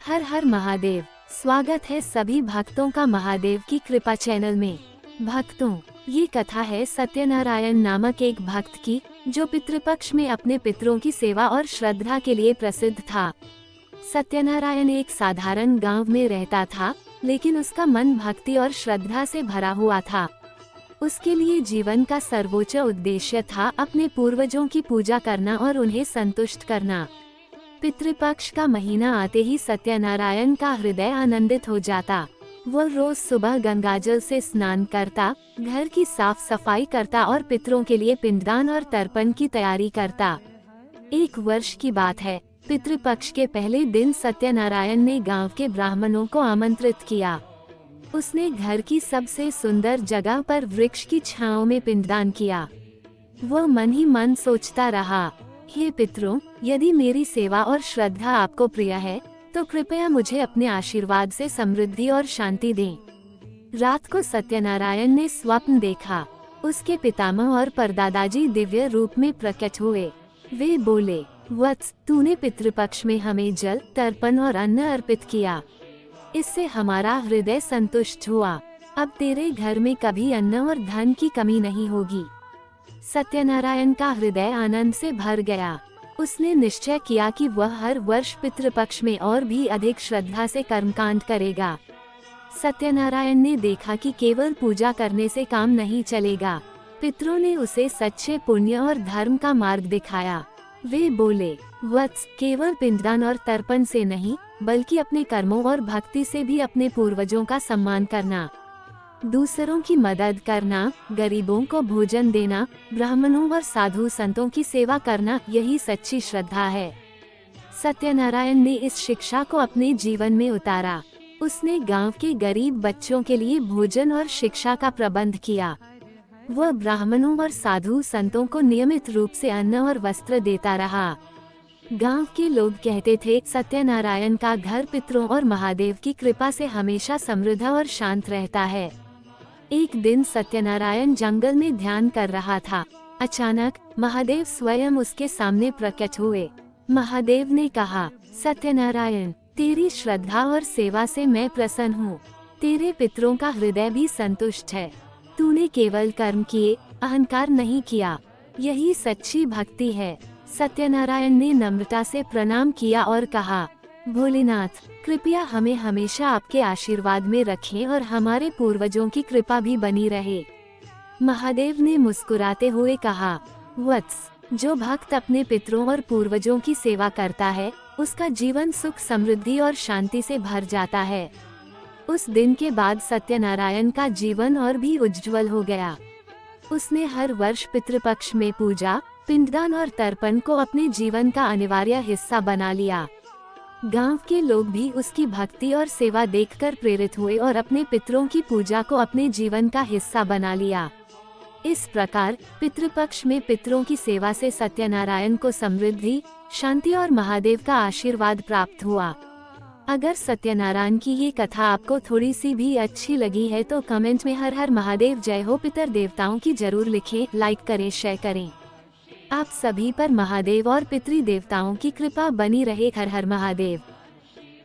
हर हर महादेव। स्वागत है सभी भक्तों का महादेव की कृपा चैनल में। भक्तों, ये कथा है सत्यनारायण नामक एक भक्त की, जो पितृपक्ष में अपने पितरों की सेवा और श्रद्धा के लिए प्रसिद्ध था। सत्यनारायण एक साधारण गांव में रहता था, लेकिन उसका मन भक्ति और श्रद्धा से भरा हुआ था। उसके लिए जीवन का सर्वोच्च उद्देश्य था अपने पूर्वजों की पूजा करना और उन्हें संतुष्ट करना। पितृपक्ष का महीना आते ही सत्यनारायण का हृदय आनंदित हो जाता। वो रोज सुबह गंगाजल से स्नान करता, घर की साफ सफाई करता और पितरों के लिए पिंडदान और तर्पण की तैयारी करता। एक वर्ष की बात है, पितृपक्ष के पहले दिन सत्यनारायण ने गांव के ब्राह्मणों को आमंत्रित किया। उसने घर की सबसे सुंदर जगह पर वृक्ष की छांव में पिंडदान किया। वो मन ही मन सोचता रहा, हे पितरों, यदि मेरी सेवा और श्रद्धा आपको प्रिय है, तो कृपया मुझे अपने आशीर्वाद से समृद्धि और शांति दें। रात को सत्यनारायण ने स्वप्न देखा। उसके पितामह और परदादाजी दिव्य रूप में प्रकट हुए। वे बोले, वत्स, तूने पितृपक्ष में हमें जल, तर्पण और अन्न अर्पित किया। इससे हमारा हृदय संतुष्ट हुआ। अब तेरे घर में कभी अन्न और धन की कमी नहीं होगी। सत्यनारायण का हृदय आनंद से भर गया। उसने निश्चय किया कि वह हर वर्ष पितृपक्ष में और भी अधिक श्रद्धा से कर्मकांड करेगा। सत्यनारायण ने देखा कि केवल पूजा करने से काम नहीं चलेगा। पितरों ने उसे सच्चे पुण्य और धर्म का मार्ग दिखाया। वे बोले, वत्स, केवल पिंडदान और तर्पण से नहीं, बल्कि अपने कर्मों और भक्ति से भी अपने पूर्वजों का सम्मान करना, दूसरों की मदद करना, गरीबों को भोजन देना, ब्राह्मणों और साधु संतों की सेवा करना, यही सच्ची श्रद्धा है। सत्यनारायण ने इस शिक्षा को अपने जीवन में उतारा। उसने गांव के गरीब बच्चों के लिए भोजन और शिक्षा का प्रबंध किया। वह ब्राह्मणों और साधु संतों को नियमित रूप से अन्न और वस्त्र देता रहा। गांव के लोग कहते थे, सत्यनारायण का घर पितरों और महादेव की कृपा से हमेशा समृद्ध और शांत रहता है। एक दिन सत्यनारायण जंगल में ध्यान कर रहा था। अचानक महादेव स्वयं उसके सामने प्रकट हुए। महादेव ने कहा, सत्यनारायण, तेरी श्रद्धा और सेवा से मैं प्रसन्न हूँ। तेरे पितरों का हृदय भी संतुष्ट है। तूने केवल कर्म किए, अहंकार नहीं किया। यही सच्ची भक्ति है। सत्यनारायण ने नम्रता से प्रणाम किया और कहा, भोलेनाथ, कृपया हमें हमेशा आपके आशीर्वाद में रखें और हमारे पूर्वजों की कृपा भी बनी रहे। महादेव ने मुस्कुराते हुए कहा, वत्स, जो भक्त अपने पितरों और पूर्वजों की सेवा करता है, उसका जीवन सुख, समृद्धि और शांति से भर जाता है। उस दिन के बाद सत्यनारायण का जीवन और भी उज्जवल हो गया। उसने हर वर्ष पितृपक्ष में पूजा, पिंडदान और तर्पण को अपने जीवन का अनिवार्य हिस्सा बना लिया। गांव के लोग भी उसकी भक्ति और सेवा देखकर प्रेरित हुए और अपने पितरों की पूजा को अपने जीवन का हिस्सा बना लिया। इस प्रकार पितृपक्ष में पितरों की सेवा से सत्यनारायण को समृद्धि, शांति और महादेव का आशीर्वाद प्राप्त हुआ। अगर सत्यनारायण की ये कथा आपको थोड़ी सी भी अच्छी लगी है तो कमेंट में हर हर महादेव जय हो पितर देवताओं की जरूर लिखें, लाइक करें, शेयर करें। आप सभी पर महादेव और पितृ देवताओं की कृपा बनी रहे। हर हर महादेव।